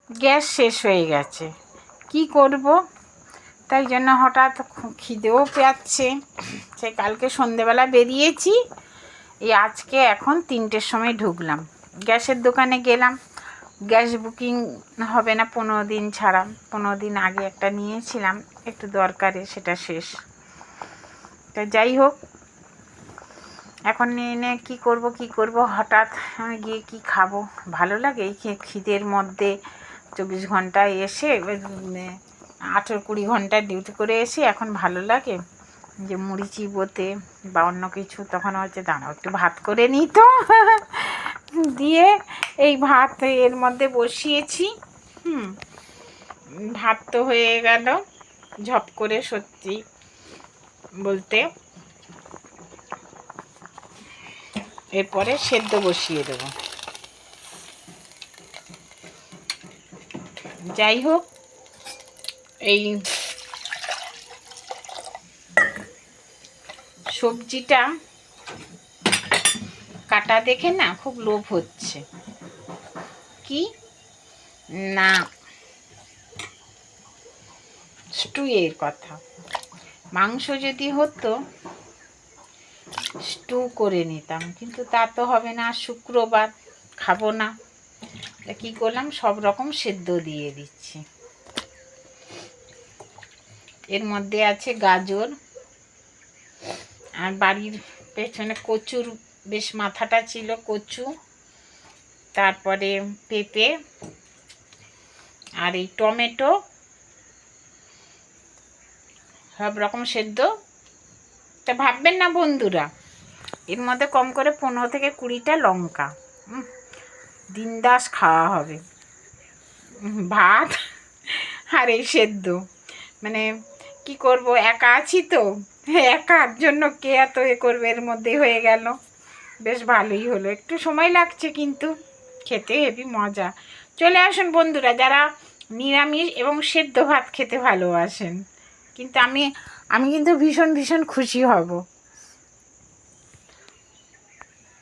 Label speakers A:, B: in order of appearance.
A: Gas শেষ হয়ে গেছে, কি করব? তাই জন্য হঠাৎ খিদেও পাচ্ছে। সে কালকে সন্ধেবেলা বেরিয়েছি, এই আজকে এখন 3টের সময় ঢুকলাম। গ্যাসের দোকানে গেলাম, গ্যাস বুকিং হবে না 15 দিন ছাড়া। 15 দিন আগে একটা নিয়েছিলাম, একটু দরকারে, সেটা শেষ। তা যাই হোক, এখন নিয়ে কী করব হঠাৎ আমি গিয়ে কি খাবো? ভালো লাগে এই খিদের মধ্যে 24 ঘন্টায় এসে 18-20 ঘন্টা ডিউটি করে এসে এখন ভালো লাগে যে মুড়ি চিবোতে বা অন্য কিছু। তখন হচ্ছে দাঁড়াও একটু ভাত করে নিই তো দিয়ে এই ভাত এর মধ্যে বসিয়েছি। ভাত তো হয়ে গেল ঝপ করে, সত্যি বলতে। এরপরে সেদ্ধ বসিয়ে দেব। যাই হোক, এই সবজিটা কাটা দেখে না খুব লোভ হচ্ছে। কি না, স্টু এর কথা। মাংস যদি হতো স্টু করে নিতাম, কিন্তু তা তো হবে না, শুক্রবার খাবো না। তা কী করলাম, সব রকম সেদ্ধ দিয়ে দিচ্ছি। এর মধ্যে আছে গাজর, আর বাড়ির পেছনে কচুর বেশ মাথাটা ছিল, কচু, তারপরে পেঁপে, আর এই টমেটো, সব রকম সেদ্ধ। তা ভাববেন না বন্ধুরা, এর মধ্যে কম করে 15 থেকে 20টা লঙ্কা। দিনদাস খাওয়া হবে ভাত আর এই সেদ্ধ। মানে কি করব, একা আছি তো, একার জন্য কে এত করবে, এর মধ্যে হয়ে গেল। বেশ ভালোই হলো, একটু সময় লাগছে কিন্তু খেতে হেবি মজা। চলে আসুন বন্ধুরা, যারা নিরামিষ এবং সেদ্ধ ভাত খেতে ভালোবাসেন। কিন্তু আমি কিন্তু ভীষণ ভীষণ খুশি হব।